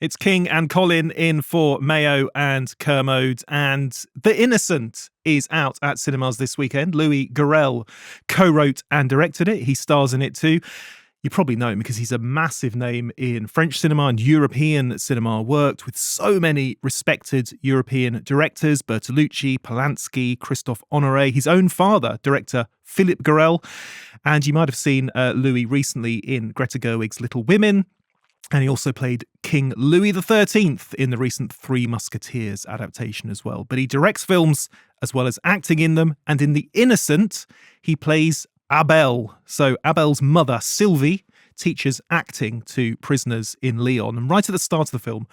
It's King and Colin in for Mayo and Kermode, and The Innocent is out at cinemas this weekend. Louis Garrel co-wrote and directed it. He stars in it too. You probably know him because he's a massive name in French cinema and European cinema, worked with so many respected European directors, Bertolucci, Polanski, Christophe Honoré, his own father, director Philippe Garrel. And you might have seen Louis recently in Greta Gerwig's Little Women. And he also played King Louis XIII in the recent Three Musketeers adaptation as well. But he directs films as well as acting in them. And in The Innocent, he plays Abel. So Abel's mother, Sylvie, teaches acting to prisoners in Lyon. And right at the start of the film,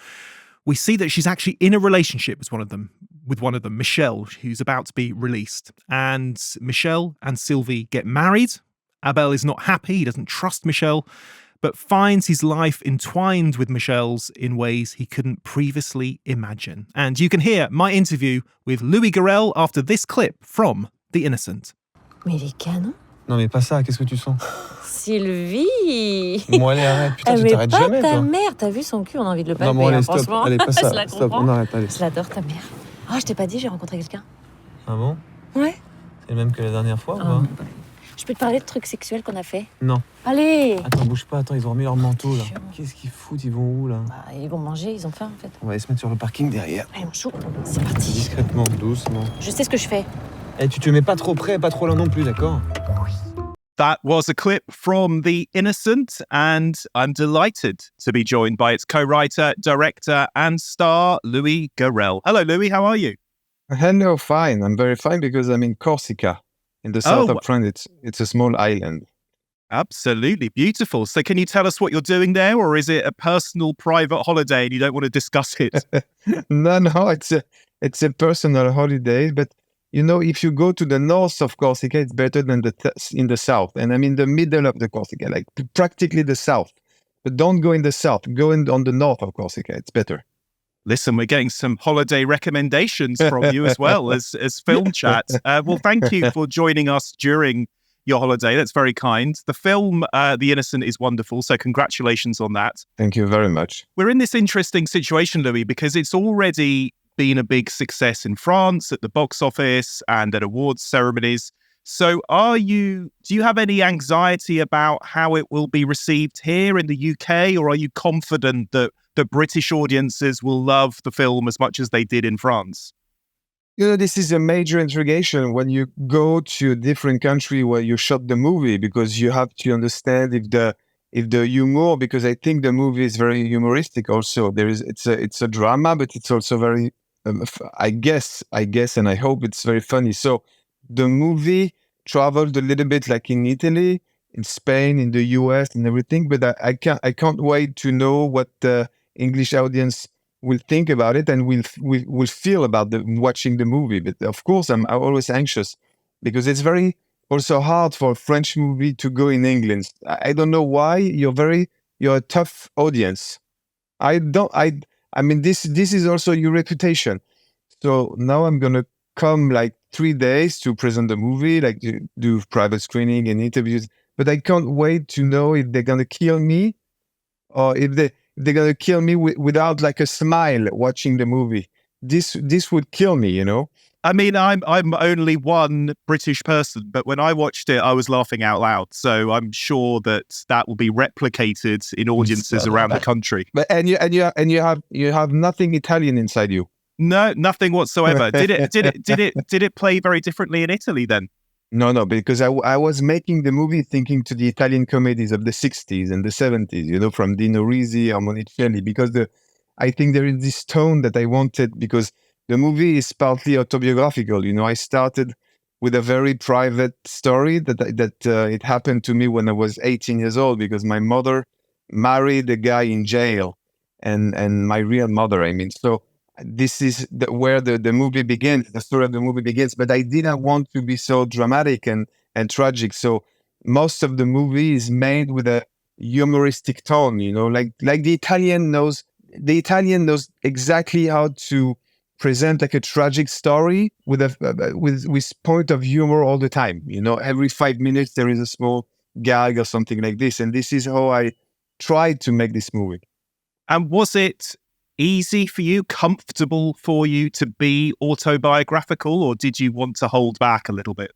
we see that she's actually in a relationship with one of them, Michel, who's about to be released. And Michel and Sylvie get married. Abel is not happy. He doesn't trust Michel, but finds his life entwined with Michel's in ways he couldn't previously imagine. And you can hear my interview with Louis Garrel after this clip from The Innocent. Mais il est canon. Non mais pas ça, qu'est-ce que tu sens? Sylvie. Bon allez, arrête, putain, tu Mais t'arrêtes pas jamais, ta toi. mère, t'as vu son cul, on a envie de le palper. Non bon allez, hein, stop, franchement. allez, pas Je ça, la stop, comprends. on arrête, allez. Je l'adore, ta mère. Ah, je t'ai pas dit, j'ai rencontré quelqu'un. Ah bon? Ouais. C'est le même que la dernière fois ou Ah, pas? bah, je peux te parler de trucs sexuels qu'on a fait? Non. Allez. Attends, bouge pas, attends, ils ont remis leur manteau là. Chiant. Qu'est-ce qu'ils foutent, ils vont où là? Bah, ils vont manger, ils ont faim en fait. On va aller se mettre sur le parking derrière. Allez, mon chou, c'est parti. Discrètement, doucement. Je sais ce que je fais. Eh, tu te mets pas trop près, pas trop loin non plus, d'accord? That was a clip from The Innocent, and I'm delighted to be joined by its co-writer, director, and star, Louis Garrel. Hello, Louis. How are you? Hello, fine. I'm very fine because I'm in Corsica, in the south of France. It's a small island. Absolutely beautiful. So can you tell us what you're doing there, or is it a personal, private holiday and you don't want to discuss it? No, it's a personal holiday. But you know, if you go to the north of Corsica, it's better than in the south. And I'm in the middle of the Corsica, like practically the south. But don't go in the south. Go on the north of Corsica. It's better. Listen, we're getting some holiday recommendations from you as well as film chat. Well, thank you for joining us during your holiday. That's very kind. The film, The Innocent, is wonderful. So congratulations on that. Thank you very much. We're in this interesting situation, Louis, because it's already been a big success in France at the box office and at awards ceremonies. So do you have any anxiety about how it will be received here in the UK, or are you confident that the British audiences will love the film as much as they did in France? You know, this is a major interrogation when you go to a different country where you shot the movie, because you have to understand if the humor, because I think the movie is very humoristic also. It's a drama, but it's also very, I guess, and I hope it's very funny. So the movie traveled a little bit like in Italy, in Spain, in the US and everything, but I can't wait to know what the English audience will think about it and will feel about watching the movie. But of course, I'm always anxious because it's very also hard for a French movie to go in England. I don't know why. You're a tough audience. I mean, this is also your reputation. So now I'm gonna come like 3 days to present the movie, like do private screening and interviews. But I can't wait to know if they're gonna kill me, or if they're gonna kill me without like a smile watching the movie. This would kill me, you know. I mean, I'm only one British person, but when I watched it, I was laughing out loud. So I'm sure that will be replicated in audiences around the country. But and you have nothing Italian inside you. No, nothing whatsoever. Did it play very differently in Italy then? No, because I was making the movie thinking to the Italian comedies of the 60s and the 70s, you know, from Dino Risi or Monicelli, because I think there is this tone that I wanted, because the movie is partly autobiographical. You know, I started with a very private story that it happened to me when I was 18 years old, because my mother married a guy in jail, and my real mother, I mean. So this is where the movie begins, the story of the movie begins. But I didn't want to be so dramatic and tragic. So most of the movie is made with a humoristic tone, you know, like the Italian knows exactly how to present like a tragic story with point of humor all the time. You know, every 5 minutes there is a small gag or something like this. And this is how I tried to make this movie. And was it easy for you, comfortable for you to be autobiographical, or did you want to hold back a little bit?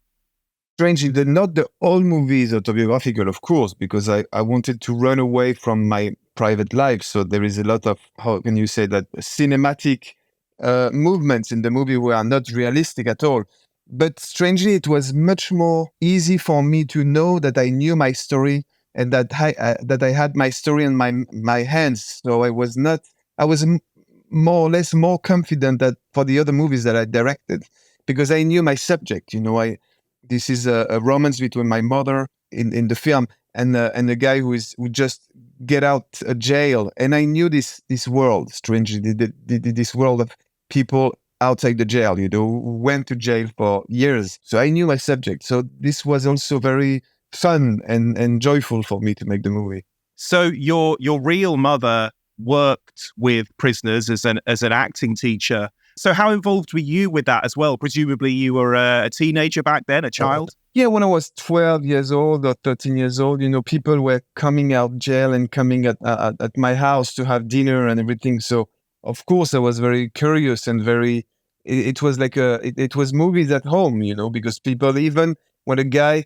Strangely, not the whole movie is autobiographical, of course, because I wanted to run away from my private life. So there is a lot of, how can you say that, cinematic movements in the movie were not realistic at all. But strangely, it was much more easy for me to know that I knew my story and that I had my story in my hands. So I was more or less more confident that for the other movies that I directed, because I knew my subject. This is a romance between my mother in the film and a guy who just get out of jail, and I knew this world. Strangely, this world of people outside the jail, who went to jail for years. So I knew my subject. So this was also very fun and joyful for me to make the movie. So your real mother worked with prisoners as an acting teacher. So how involved were you with that as well? Presumably you were a teenager back then, a child? Yeah, when I was 12 years old or 13 years old, people were coming out of jail and coming at my house to have dinner and everything. So of course I was very curious and it was like it was movies at home, because people, even when a guy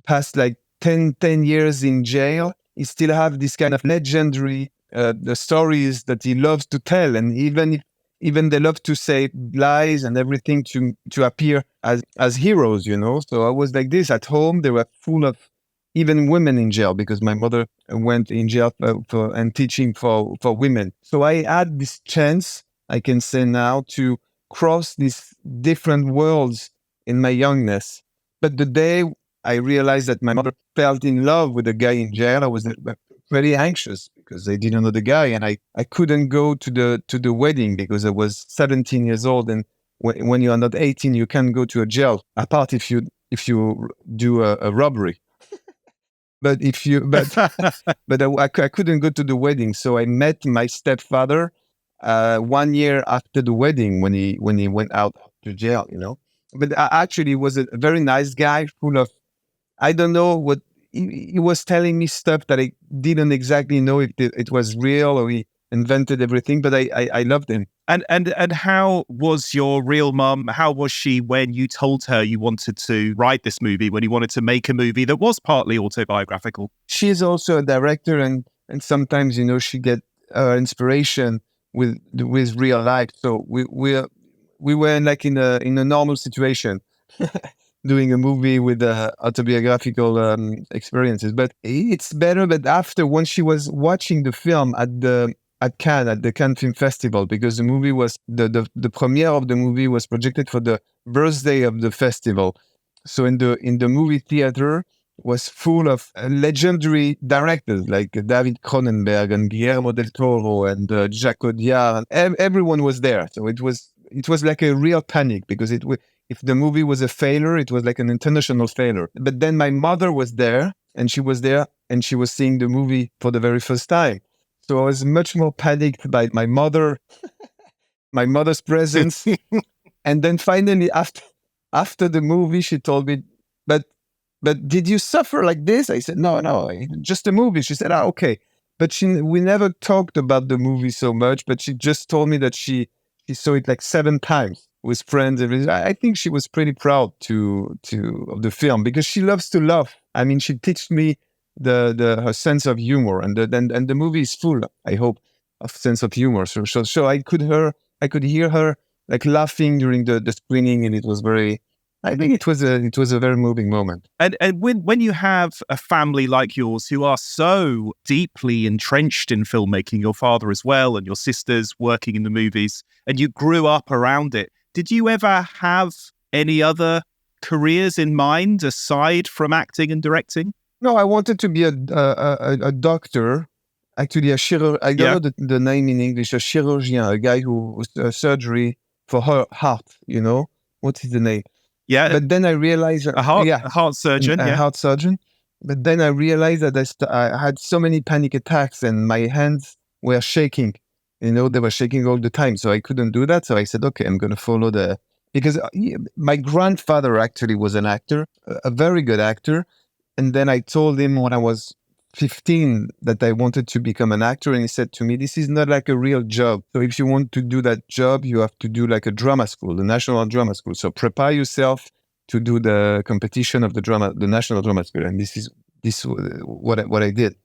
passed like 10 years in jail, he still have this kind of legendary the stories that he loves to tell, and even they love to say lies and everything to appear as heroes, So I was like this at home. They were full of even women in jail, because my mother went in jail for and teaching for women. So I had this chance, I can say now, to cross these different worlds in my youngness. But the day I realized that my mother fell in love with a guy in jail, I was very anxious because I didn't know the guy, and I couldn't go to the wedding because I was 17 years old, and when you are not 18, you can't go to a jail, apart if you do a robbery. But I couldn't go to the wedding, so I met my stepfather 1 year after the wedding when he went out to jail, But actually, he was a very nice guy, full of, I don't know what. He was telling me stuff that I didn't exactly know if it was real or he invented everything, but I loved him. And how was your real mum? How was she when you told her you wanted to write this movie, when you wanted to make a movie that was partly autobiographical? She's also a director, and sometimes, she get inspiration with real life. So we were like in a normal situation. Doing a movie with autobiographical experiences, but it's better. But after, when she was watching the film at Cannes, at the Cannes Film Festival, because the movie was the premiere of the movie was projected for the birthday of the festival. So in the movie theater was full of legendary directors like David Cronenberg and Guillermo del Toro and Jacques Audiard, and everyone was there. So it was like a real panic, because if the movie was a failure, it was like an international failure. But then my mother was there, and she was seeing the movie for the very first time. So I was much more panicked by my mother's presence. And then finally, after the movie, she told me, but did you suffer like this? I said, no, just a movie. She said, okay. But we never talked about the movie so much, but she just told me that she saw it like 7 times with friends. I think she was pretty proud of the film, because she loves to laugh. I mean, she teaches me her sense of humor, and the movie is full, I hope, of sense of humor. So I could hear her like laughing during the screening, and it was very. I think it was a very moving moment. And when you have a family like yours who are so deeply entrenched in filmmaking, your father as well, and your sisters working in the movies, and you grew up around it, did you ever have any other careers in mind aside from acting and directing? No, I wanted to be a doctor. Actually, a chirurgeon. I don't know the name in English. A chirurgien, a guy who was surgery for her heart. What is the name? Yeah, but then I realized a heart surgeon. A heart surgeon. But then I realized that I had so many panic attacks, and my hands were shaking. They were shaking all the time, so I couldn't do that. So I said, okay, I'm going to follow because my grandfather actually was an actor, a very good actor. And then I told him when I was 15 that I wanted to become an actor, and he said to me, "This is not like a real job. So if you want to do that job, you have to do like a drama school, the National Drama School. So prepare yourself to do the competition of the National Drama School." And this is what I did.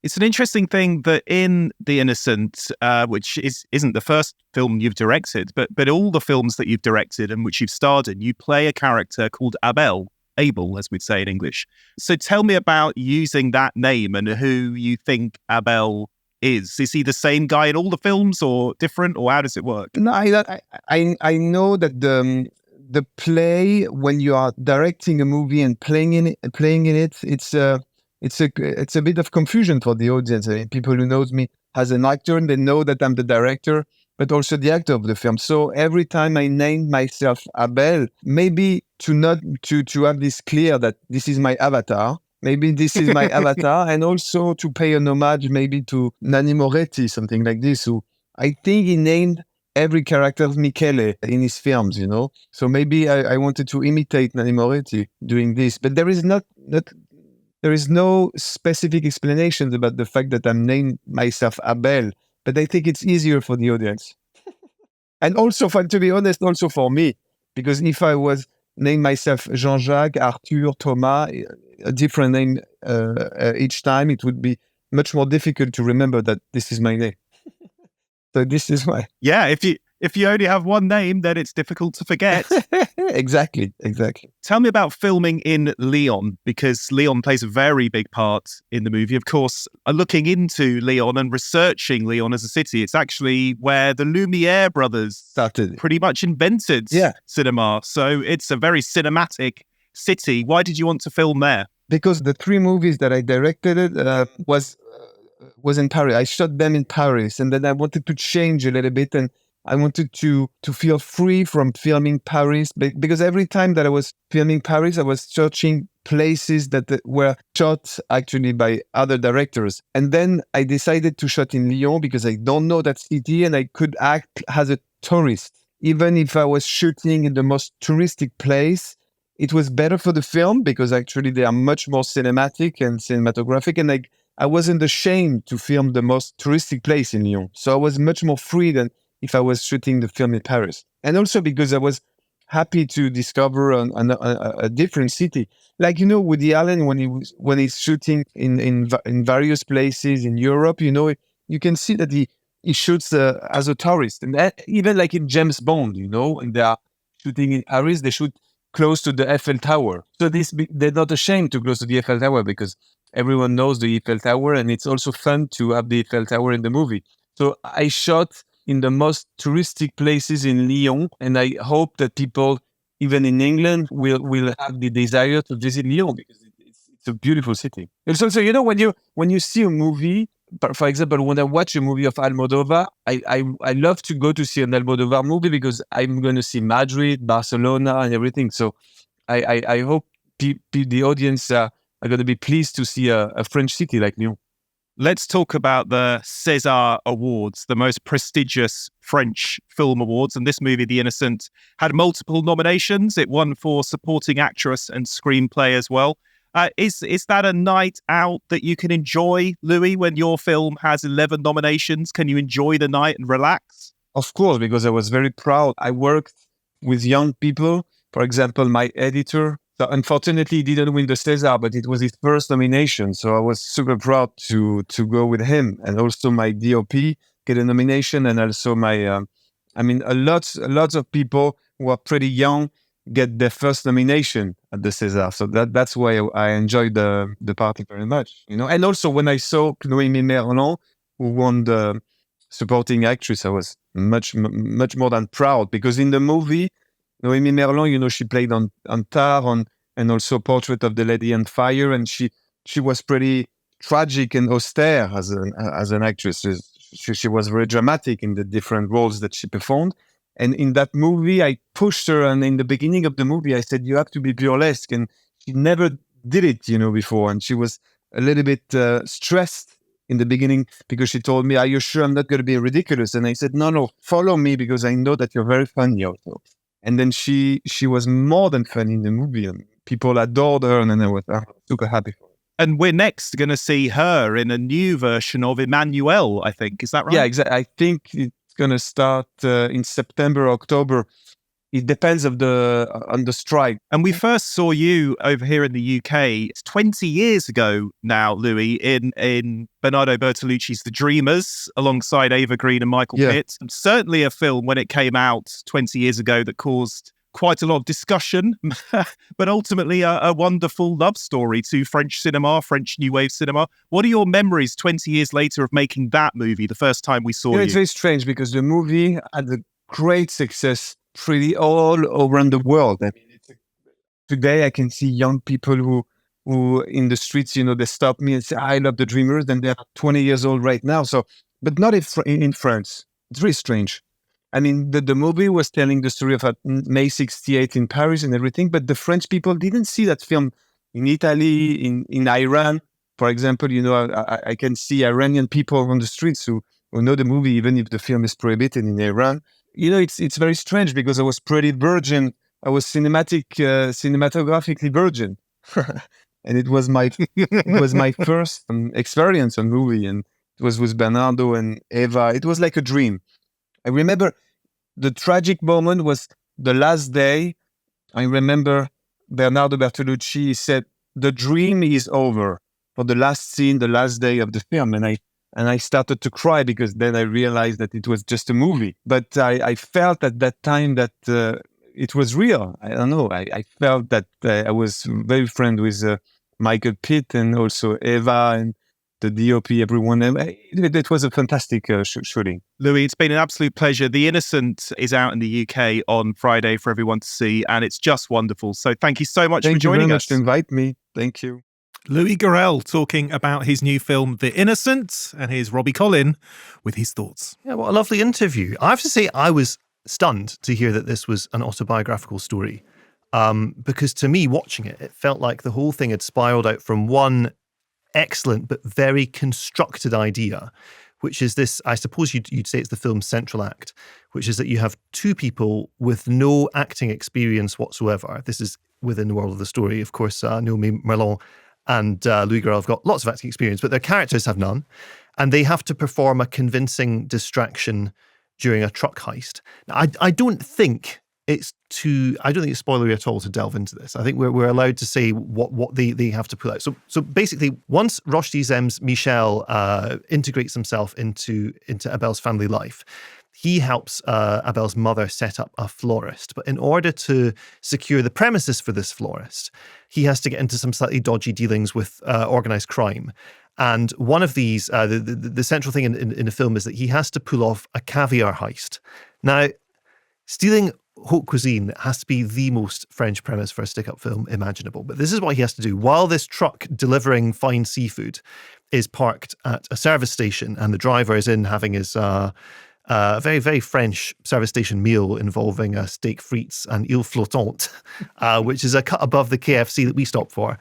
It's an interesting thing that in The Innocent, which isn't the first film you've directed, but all the films that you've directed and which you've starred in, you play a character called Abel, as we'd say in English. So tell me about using that name and who you think Abel is. Is he the same guy in all the films or different, or how does it work? No, I know that the play, when you are directing a movie and playing in it, it's a bit of confusion for the audience. I mean, people who knows me as an actor, and they know that I'm the director, but also the actor of the film. So every time I named myself Abel, maybe to have this clear that this is my avatar. Maybe this is my avatar, and also to pay an homage maybe to Nanni Moretti, something like this, who I think he named every character Michele in his films, you know. So maybe I wanted to imitate Nanni Moretti doing this, but there is no specific explanations about the fact that I'm named myself Abel, but I think it's easier for the audience. And also, to be honest, also for me, because if I was named myself Jean-Jacques, Arthur, Thomas, a different name each time, it would be much more difficult to remember that this is my name. So this is why. Yeah, if you only have one name, then it's difficult to forget. Exactly. Tell me about filming in Lyon, because Lyon plays a very big part in the movie. Of course, looking into Lyon and researching Lyon as a city, it's actually where the Lumiere brothers Started. pretty much invented cinema. So it's a very cinematic city. Why did you want to film there? Because the 3 movies that I directed was in Paris. I shot them in Paris, and then I wanted to change a little bit, and I wanted to feel free from filming Paris, because every time that I was filming Paris, I was searching places that were shot actually by other directors. And then I decided to shoot in Lyon because I don't know that city and I could act as a tourist. Even if I was shooting in the most touristic place, it was better for the film because actually they are much more cinematic and cinematographic, and I wasn't ashamed to film the most touristic place in Lyon. So I was much more free than if I was shooting the film in Paris. And also because I was happy to discover a different city. Like, you know, Woody Allen, when he's shooting in various places in Europe, you know, you can see that he shoots as a tourist. And even like in James Bond, you know, and they are shooting in Paris, they shoot close to the Eiffel Tower. So they're not ashamed to close to the Eiffel Tower because everyone knows the Eiffel Tower, and it's also fun to have the Eiffel Tower in the movie. So I shot in the most touristic places in Lyon, and I hope that people, even in England, will have the desire to visit Lyon because it's a beautiful city. It's also, you know, when you see a movie, for example, when I watch a movie of Almodovar, I love to go to see an Almodovar movie because I'm going to see Madrid, Barcelona, and everything. So I hope the audience are going to be pleased to see a French city like Lyon. Let's talk about the César Awards, the most prestigious French film awards. And this movie, The Innocent, had multiple nominations. It won for supporting actress and screenplay as well. Is that a night out that you can enjoy, Louis, when your film has 11 nominations? Can you enjoy the night and relax? Of course, because I was very proud. I worked with young people. For example, my editor. So unfortunately, he didn't win the César, but it was his first nomination. So I was super proud to go with him. And also my DOP get a nomination, and also my, lots of people who are pretty young get their first nomination at the César. So that's why I enjoyed the party very much, you know. And also when I saw Noémie Merlan, who won the supporting actress, I was much more than proud, because in the movie, Noémie Merlan, you know, she played on Tar, and also Portrait of the Lady on Fire, and she was pretty tragic and austere as an actress. She was very dramatic in the different roles that she performed. And in that movie, I pushed her, and in the beginning of the movie, I said, you have to be burlesque. And she never did it, you know, before. And she was a little bit stressed in the beginning because she told me, are you sure I'm not going to be ridiculous? And I said, no, follow me because I know that you're very funny also. And then she was more than funny in the movie, and people adored her, and then I was super happy for her. And we're next going to see her in a new version of Emmanuel, I think. Is that right? Yeah, exactly. I think it's gonna start in September, October. It depends on the strike. And we first saw you over here in the UK. It's 20 years ago now, Louis, in Bernardo Bertolucci's The Dreamers, alongside Ava Green and Michael Pitt. Certainly a film when it came out 20 years ago that caused quite a lot of discussion, but ultimately a wonderful love story to French cinema, French New Wave cinema. What are your memories 20 years later of making that movie, the first time we saw you? It's very strange because the movie had a great success pretty all around the world. I mean, today I can see young people who in the streets, they stop me and say, I love The Dreamers, and they're 20 years old right now. So, but not in France. It's very strange. I mean, the movie was telling the story of May 68 in Paris and everything, but the French people didn't see that film in Italy, in Iran. For example, I can see Iranian people on the streets who know the movie, even if the film is prohibited in Iran. It's very strange because I was pretty virgin. I was cinematographically virgin. And it was my first experience on movie, and it was with Bernardo and Eva. It was like a dream. I remember the tragic moment was the last day. I remember Bernardo Bertolucci said, the dream is over, for the last scene, the last day of the film. And I started to cry because then I realized that it was just a movie. But I felt at that time that it was real. I don't know. I felt that I was very friend with Michael Pitt and also Eva and the DOP, everyone. It was a fantastic shooting. Louis, it's been an absolute pleasure. The Innocent is out in the UK on Friday for everyone to see, and it's just wonderful. So thank you so much for joining us. Thank you very much to invite me. Thank you. Louis Garrel talking about his new film, The Innocent, and here's Robbie Collin with his thoughts. Yeah, what a lovely interview. I have to say, I was stunned to hear that this was an autobiographical story, because to me, watching it, it felt like the whole thing had spiraled out from one excellent but very constructed idea, which is this, I suppose you'd say it's the film's central act, which is that you have two people with no acting experience whatsoever. This is within the world of the story. Of course, Naomi Merlon and Louis Garrel have got lots of acting experience, but their characters have none. And they have to perform a convincing distraction during a truck heist. Now, I don't think it's spoilery at all to delve into this. I think we're allowed to say what they have to pull out. So basically, once Roche Dizem's Michel integrates himself into Abel's family life, he helps Abel's mother set up a florist. But in order to secure the premises for this florist, he has to get into some slightly dodgy dealings with organized crime. And one of these, the central thing in the film is that he has to pull off a caviar heist. Now, stealing haute cuisine has to be the most French premise for a stick-up film imaginable. But this is what he has to do. While this truck delivering fine seafood is parked at a service station and the driver is in having his very, very French service station meal involving steak frites and île flottante, which is a cut above the KFC that we stop for,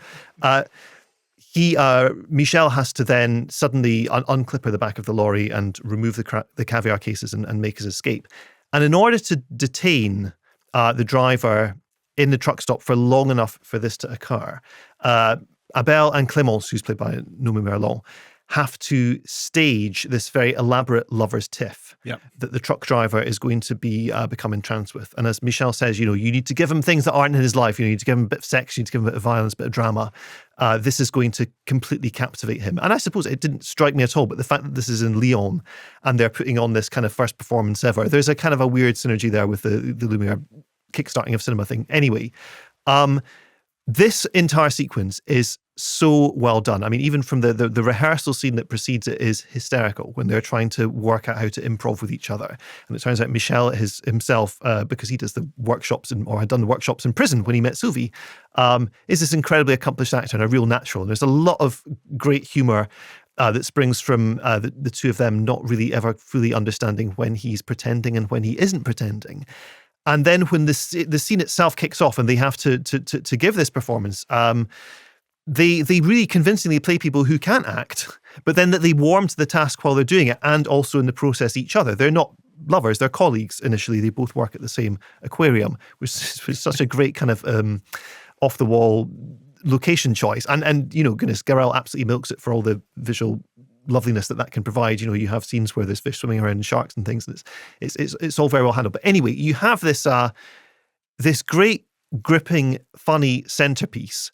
Michel has to then suddenly unclipper the back of the lorry and remove the caviar cases and make his escape. And in order to detain the driver in the truck stop for long enough for this to occur, Abel and Clémence, who's played by Naomi Merlon, have to stage this very elaborate lover's tiff that the truck driver is going to be become entranced with. And as Michel says, you need to give him things that aren't in his life. You need to give him a bit of sex, you need to give him a bit of violence, a bit of drama. This is going to completely captivate him. And I suppose it didn't strike me at all, but the fact that this is in Lyon and they're putting on this kind of first performance ever, there's a kind of a weird synergy there with the Lumiere kickstarting of cinema thing. Anyway, this entire sequence is so well done. I mean, even from the rehearsal scene that precedes it is hysterical when they're trying to work out how to improv with each other. And it turns out Michel himself, because he does the workshops or had done the workshops in prison when he met Sylvie, is this incredibly accomplished actor and a real natural. And there's a lot of great humour that springs from the two of them not really ever fully understanding when he's pretending and when he isn't pretending. And then when the scene itself kicks off and they have to give this performance, they really convincingly play people who can't act, but then that they warm to the task while they're doing it, and also in the process each other. They're not lovers, they're colleagues initially. They both work at the same aquarium, which is such a great kind of off-the-wall location choice. And goodness, Garrel absolutely milks it for all the visual loveliness that can provide. You have scenes where there's fish swimming around and sharks and things. And it's all very well handled. But anyway, you have this this great, gripping, funny centerpiece.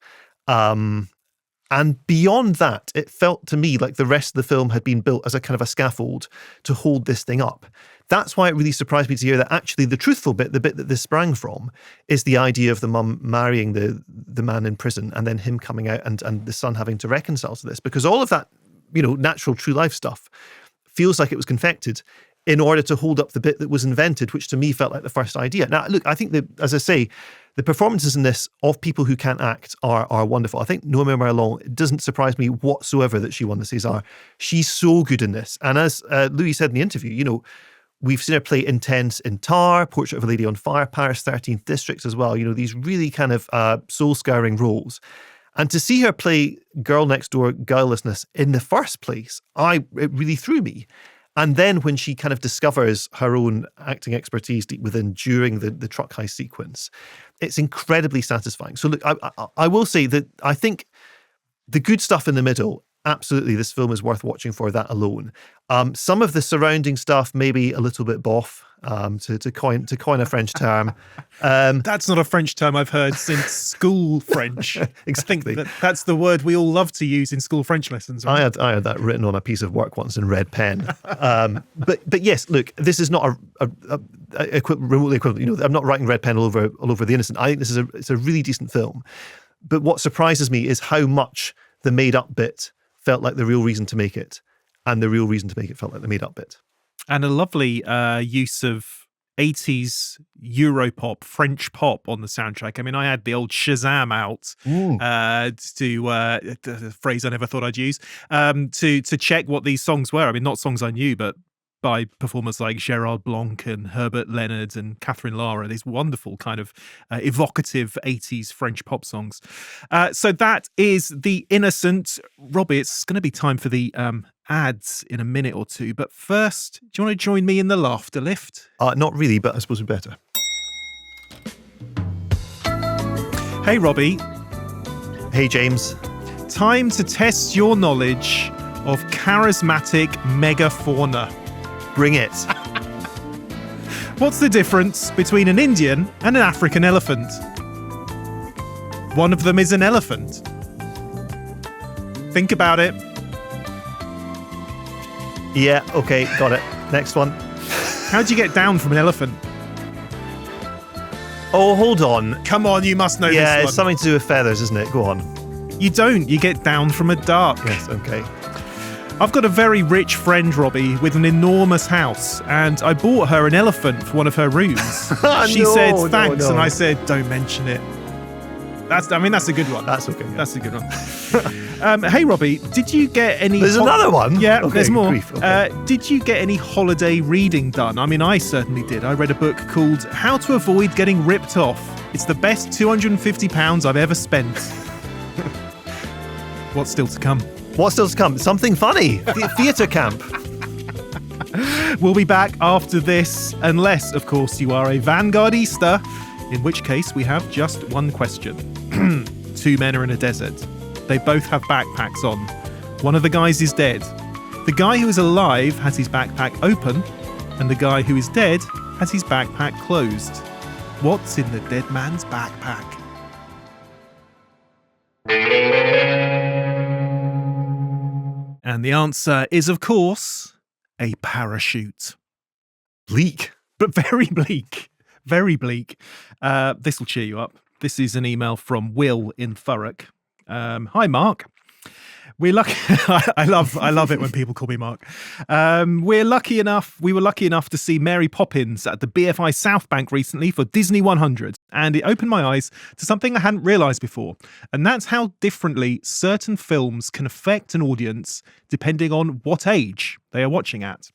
And beyond that, it felt to me like the rest of the film had been built as a kind of a scaffold to hold this thing up. That's why it really surprised me to hear that actually the truthful bit, the bit that this sprang from, is the idea of the mum marrying the man in prison and then him coming out and the son having to reconcile to this. Because all of that, natural true life stuff feels like it was confected in order to hold up the bit that was invented, which to me felt like the first idea. Now, look, I think that, as I say, the performances in this of people who can't act are wonderful. I think Noémie Merlan, it doesn't surprise me whatsoever that she won the César. She's so good in this. And as Louis said in the interview, we've seen her play intense in Tar, Portrait of a Lady on Fire, Paris 13th Districts as well. These really kind of soul-scouring roles. And to see her play girl next door guilelessness in the first place, it really threw me. And then when she kind of discovers her own acting expertise deep within during the truck heist sequence, it's incredibly satisfying. So look, I will say that I think the good stuff in the middle, absolutely, this film is worth watching for that alone. Some of the surrounding stuff, maybe a little bit boff, to coin a French term. That's not a French term I've heard since school French. Exactly. I think that's the word we all love to use in school French lessons. Right? I had that written on a piece of work once in red pen. But yes, look, this is not a remotely equivalent. I'm not writing red pen all over The Innocent. I think it's a really decent film. But what surprises me is how much the made up bit felt like the real reason to make it, and the real reason to make it felt like the made up bit. And a lovely use of 80s Europop, French pop on the soundtrack. I mean, I had the old Shazam out the phrase I never thought I'd use, to check what these songs were. I mean, not songs I knew, but by performers like Gerard Blanc and Herbert Leonard and Catherine Lara, these wonderful kind of evocative 80s French pop songs. So that is The Innocent. Robbie, it's going to be time for the ads in a minute or two. But first, do you want to join me in the laughter lift? Not really, but I suppose we better. Hey, Robbie. Hey, James. Time to test your knowledge of charismatic megafauna. Bring it. What's the difference between an Indian and an African elephant? One of them is an elephant. Think about it. Yeah, okay, got it. Next one. How'd you get down from an elephant? Oh, hold on. Come on, you must know this one. Yeah, it's something to do with feathers, isn't it? Go on. You don't. You get down from a duck. Yes, okay. I've got a very rich friend, Robbie, with an enormous house, and I bought her an elephant for one of her rooms. She said thanks, and I said, don't mention it. That's a good one. That's okay. Yeah. That's a good one. Hey, Robbie, did you get any... There's another one? Yeah, okay, there's more. Grief, okay. Did you get any holiday reading done? I mean, I certainly did. I read a book called How to Avoid Getting Ripped Off. It's the best £250 I've ever spent. What's still to come? What's still to come? Something funny. Theatre camp. We'll be back after this, unless, of course, you are a Vanguardista, in which case we have just one question. Two men are in a desert. They both have backpacks on. One of the guys is dead. The guy who is alive has his backpack open, and the guy who is dead has his backpack closed. What's in the dead man's backpack? And the answer is, of course, a parachute. Bleak. But very bleak. Very bleak. This will cheer you up. This is an email from Will in Thurrock. Hi, Mark. We're lucky. I love it when people call me Mark. We were lucky enough to see Mary Poppins at the BFI South Bank recently for Disney 100, and it opened my eyes to something I hadn't realised before, and that's how differently certain films can affect an audience depending on what age they are watching at.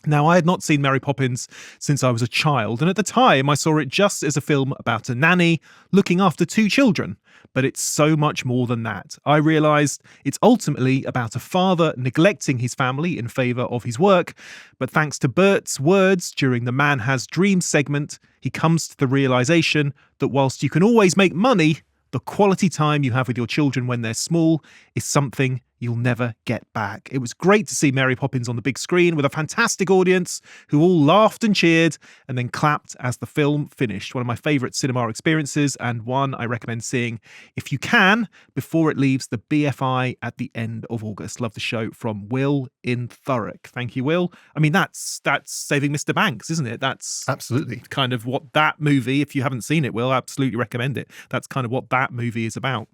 Now, I had not seen Mary Poppins since I was a child, and at the time I saw it just as a film about a nanny looking after two children. But it's so much more than that. I realised it's ultimately about a father neglecting his family in favour of his work, but thanks to Bert's words during the Man Has Dreams segment, he comes to the realisation that whilst you can always make money, The quality time you have with your children when they're small is something you'll never get back. It was great to see Mary Poppins on the big screen with a fantastic audience who all laughed and cheered and then clapped as the film finished. One of my favourite cinema experiences, and one I recommend seeing if you can before it leaves the BFI at the end of August. Love the show, from Will in Thurrock. Thank you, Will. I mean, that's Saving Mr. Banks, isn't it? That's Absolutely. kind of what that movie, if you haven't seen it, Will, I absolutely recommend it. That's kind of what that movie is about.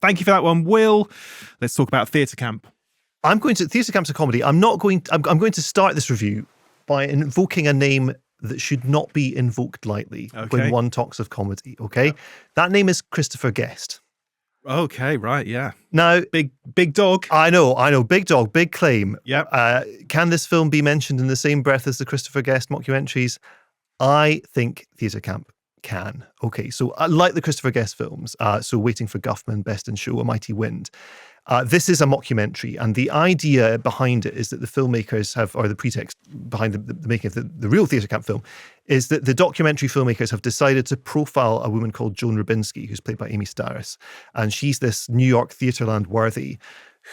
Thank you for that one, Will. Let's talk about Theatre Camp. I'm going to Theatre Camp's a comedy. I'm going to start this review by invoking a name that should not be invoked lightly when one talks of comedy. Okay, yeah. That name is Christopher Guest. Okay, right, yeah. Now, big dog. I know, big dog, big claim. Yeah. Can this film be mentioned in the same breath as the Christopher Guest mockumentaries? I think Theatre Camp can. Okay, so like the Christopher Guest films, so Waiting for Guffman, Best in Show, A Mighty Wind, this is a mockumentary, and the idea behind it is that the filmmakers have, or the pretext behind the making of the real Theatre Camp film, is that the documentary filmmakers have decided to profile a woman called Joan Rubinsky, who's played by Amy Starris, and she's this New York Theatreland worthy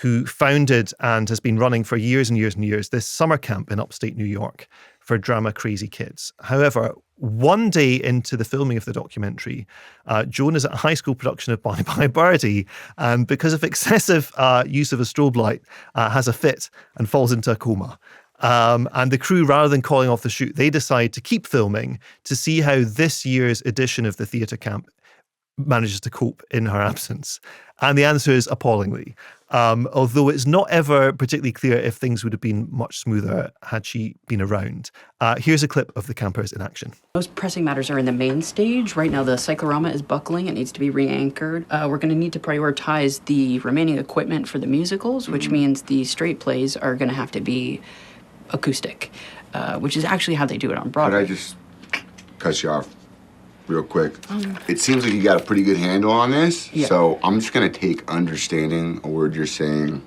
who founded and has been running for years and years and years this summer camp in upstate New York for drama-crazy kids. However, one day into the filming of the documentary, Joan is at a high school production of Bye Bye Birdie, and because of excessive use of a strobe light, has a fit and falls into a coma. And the crew, rather than calling off the shoot, they decide to keep filming to see how this year's edition of the theatre camp manages to cope in her absence. And the answer is appallingly. Although it's not ever particularly clear if things would have been much smoother had she been around. Here's a clip of the campers in action. Most pressing matters are in the main stage. Right now, the cyclorama is buckling. It needs to be re-anchored. We're going to need to prioritize the remaining equipment for the musicals, which means the straight plays are going to have to be acoustic, which is actually how they do it on Broadway. Could I just cut you off real quick? It seems like you got a pretty good handle on this, yeah. So I'm just going to take understanding, a word you're saying,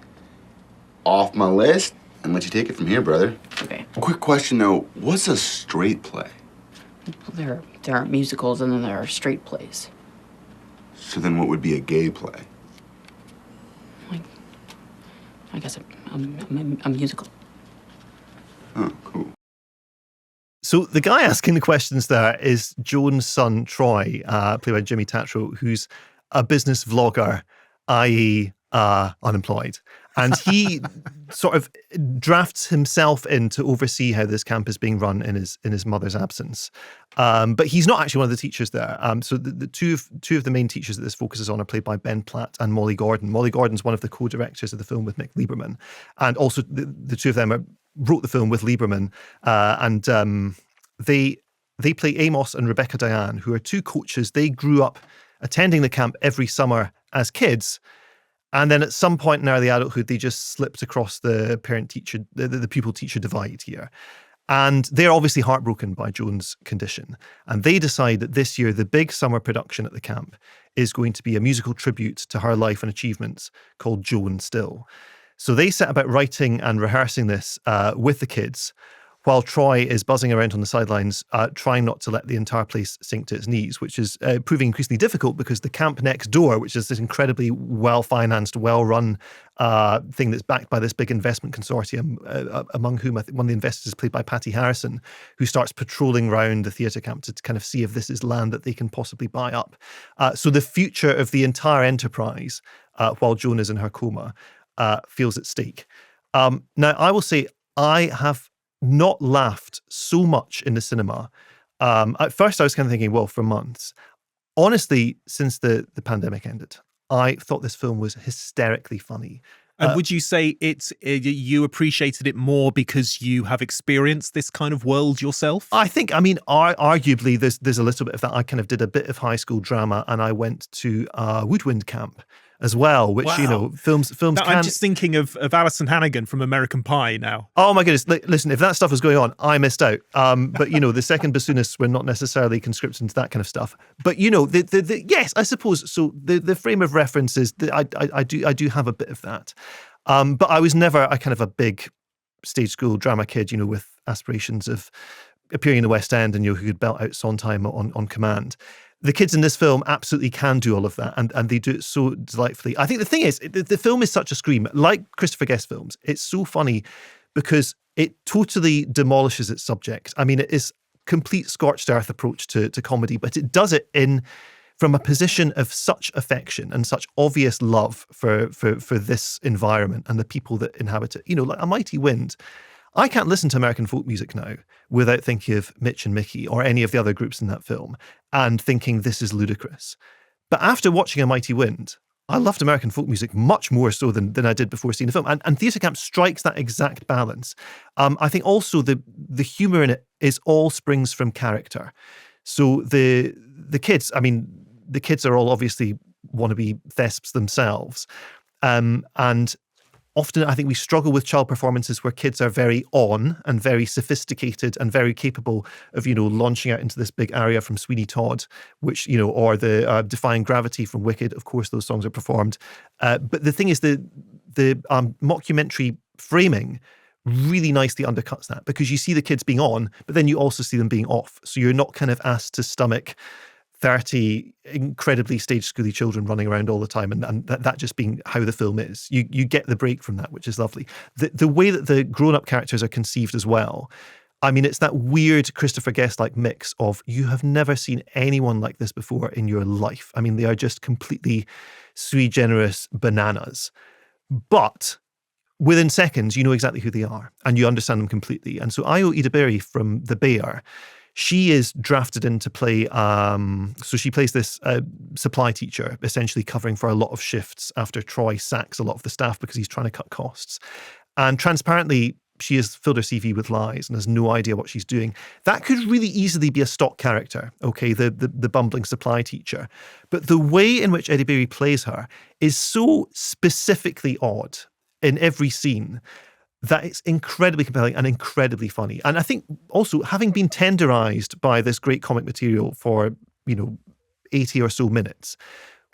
off my list and let you take it from here, brother. Okay. Quick question, though. What's a straight play? There are musicals and then there are straight plays. So then what would be a gay play? I guess a musical. Oh, cool. So the guy asking the questions there is Joan's son, Troy, played by Jimmy Tatro, who's a business vlogger, i.e. Unemployed. And he sort of drafts himself in to oversee how this camp is being run in his mother's absence. But he's not actually one of the teachers there. So the two of the main teachers that this focuses on are played by Ben Platt and Molly Gordon. Molly Gordon's one of the co-directors of the film with Nick Lieberman. And also the two of them wrote the film with Lieberman. And they play Amos and Rebecca Diane, who are two coaches. They grew up attending the camp every summer as kids. And then at some point in early adulthood, they just slipped across the parent-teacher, the pupil-teacher divide here. And they're obviously heartbroken by Joan's condition. And they decide that this year, the big summer production at the camp is going to be a musical tribute to her life and achievements called Joan Still. So they set about writing and rehearsing this with the kids, while Troy is buzzing around on the sidelines, trying not to let the entire place sink to its knees, which is proving increasingly difficult because the camp next door, which is this incredibly well-financed, well-run thing that's backed by this big investment consortium, among whom I think one of the investors is played by Patty Harrison, who starts patrolling around the theatre camp to kind of see if this is land that they can possibly buy up. So the future of the entire enterprise, while Joan is in her coma, feels at stake. Now, I will say I have not laughed so much in the cinema. At first, I was kind of thinking, well, for months. Honestly, since the pandemic ended, I thought this film was hysterically funny. And would you say you appreciated it more because you have experienced this kind of world yourself? I think, arguably, there's a little bit of that. I kind of did a bit of high school drama, and I went to Woodwind camp as well, which, wow. films now, can... I'm just thinking of Alison Hannigan from American Pie now. Oh my goodness. Listen, if that stuff was going on, I missed out. But, the second bassoonists were not necessarily conscripted into that kind of stuff. But, yes, I suppose, so the frame of reference is, I do have a bit of that. But I was never a kind of a big stage school drama kid, with aspirations of appearing in the West End and who could belt out Sondheim on command. the kids in this film absolutely can do all of that, and they do it so delightfully. I think the thing is, the film is such a scream. Like Christopher Guest films, it's so funny because it totally demolishes its subject. I mean, it is complete scorched earth approach to comedy, but it does it from a position of such affection and such obvious love for this environment and the people that inhabit it. You know, like A Mighty Wind. I can't listen to American folk music now without thinking of Mitch and Mickey or any of the other groups in that film and thinking this is ludicrous. But after watching A Mighty Wind, I loved American folk music much more so than I did before seeing the film. And Theatre Camp strikes that exact balance. I think also the humour in it is all springs from character. So the kids, I mean, the kids are all obviously wannabe thesps themselves. And often I think we struggle with child performances where kids are very on and very sophisticated and very capable of, you know, launching out into this big aria from Sweeney Todd, which, you know, or the Defying Gravity from Wicked. Of course, those songs are performed. But the thing is, the mockumentary framing really nicely undercuts that, because you see the kids being on, but then you also see them being off. So you're not kind of asked to stomach 30 incredibly stage schooly children running around all the time, and that just being how the film is. You get the break from that, which is lovely. The way that the grown-up characters are conceived as well, I mean, it's that weird Christopher Guest-like mix of you have never seen anyone like this before in your life. I mean, they are just completely sui generis bananas. But within seconds, you know exactly who they are, and you understand them completely. And so Ayo Idabiri from The Bear, she is drafted in to play, so she plays this supply teacher, essentially covering for a lot of shifts after Troy sacks a lot of the staff because he's trying to cut costs. And transparently, she has filled her CV with lies and has no idea what she's doing. That could really easily be a stock character, okay, the bumbling supply teacher. But the way in which Eddie Beery plays her is so specifically odd in every scene that it's incredibly compelling and incredibly funny. And I think also, having been tenderized by this great comic material for, 80 or so minutes,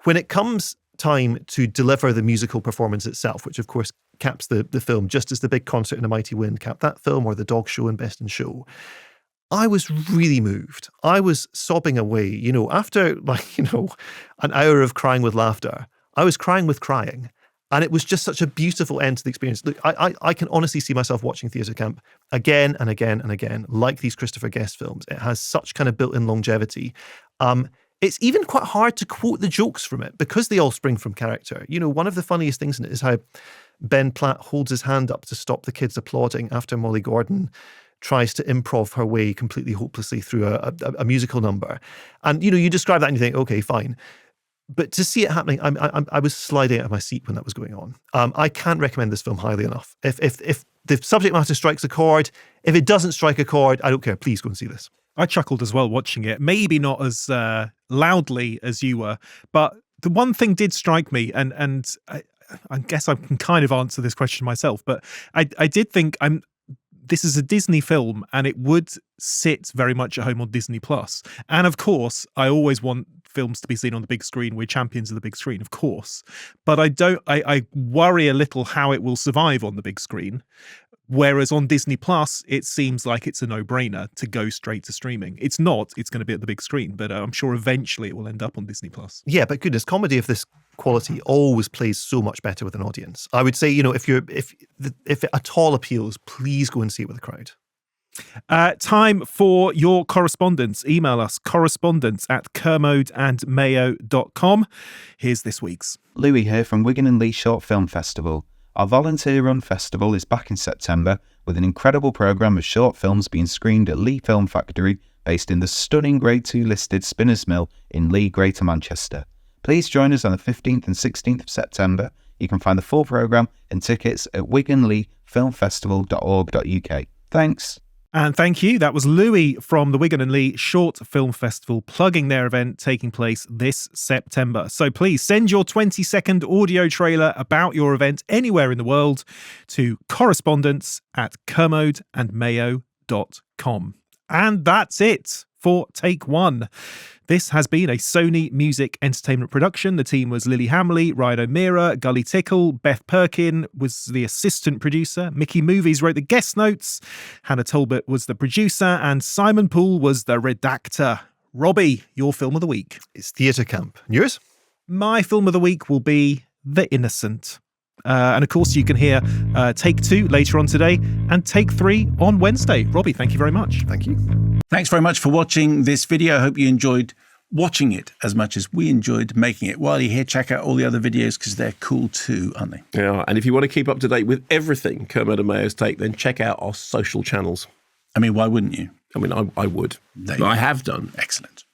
when it comes time to deliver the musical performance itself, which of course caps the film, just as the big concert in A Mighty Wind capped that film, or the dog show in Best in Show, I was really moved. I was sobbing away, after an hour of crying with laughter, I was crying with crying. And it was just such a beautiful end to the experience. Look, I can honestly see myself watching Theatre Camp again and again and again, like these Christopher Guest films. It has such kind of built-in longevity. It's even quite hard to quote the jokes from it because they all spring from character. One of the funniest things in it is how Ben Platt holds his hand up to stop the kids applauding after Molly Gordon tries to improv her way completely hopelessly through a musical number. And, you describe that and you think, okay, fine. But to see it happening, I was sliding out of my seat when that was going on. I can't recommend this film highly enough. If the subject matter strikes a chord, if it doesn't strike a chord, I don't care. Please go and see this. I chuckled as well watching it. Maybe not as loudly as you were, but the one thing did strike me, and I guess I can kind of answer this question myself, but I did think this is a Disney film and it would sit very much at home on Disney Plus. And of course, I always want films to be seen on the big screen. We're champions of the big screen, of course. But I worry a little how it will survive on the big screen. Whereas on Disney Plus, it seems like it's a no-brainer to go straight to streaming. It's not. It's going to be at the big screen, but I'm sure eventually it will end up on Disney Plus. Yeah, but goodness, comedy of this quality always plays so much better with an audience. I would say, if it at all appeals, please go and see it with a crowd. Time for your correspondence. Email us correspondence@kermodeandmayo.com. Here's this week's. Louis here from Wigan and Leigh Short Film Festival. Our volunteer-run festival is back in September with an incredible programme of short films being screened at Leigh Film Factory, based in the stunning Grade 2 listed Spinners Mill in Leigh, Greater Manchester. Please join us on the 15th and 16th of September. You can find the full programme and tickets at wiganleighfilmfestival.org.uk. Thanks. And thank you. That was Louis from the Wigan and Leigh Short Film Festival plugging their event taking place this September. So please send your 20-second audio trailer about your event anywhere in the world to correspondence@kermodeandmayo.com. And that's it for Take One. This has been a Sony Music Entertainment production. The team was Lily Hamley, Ryan O'Meara, Gully Tickle, Beth Perkin was the assistant producer, Mickey Movies wrote the guest notes, Hannah Talbot was the producer, and Simon Poole was the redactor. Robbie, your film of the week. It's Theatre Camp. Yours? My film of the week will be The Innocent. And of course, you can hear Take 2 later on today and Take 3 on Wednesday. Robbie, thank you very much. Thank you. Thanks very much for watching this video. I hope you enjoyed watching it as much as we enjoyed making it. While you're here, check out all the other videos because they're cool too, aren't they? Yeah, and if you want to keep up to date with everything Kermode and Mayo's Take, then check out our social channels. I mean, why wouldn't you? I mean, I would. There you I go. have done. Excellent.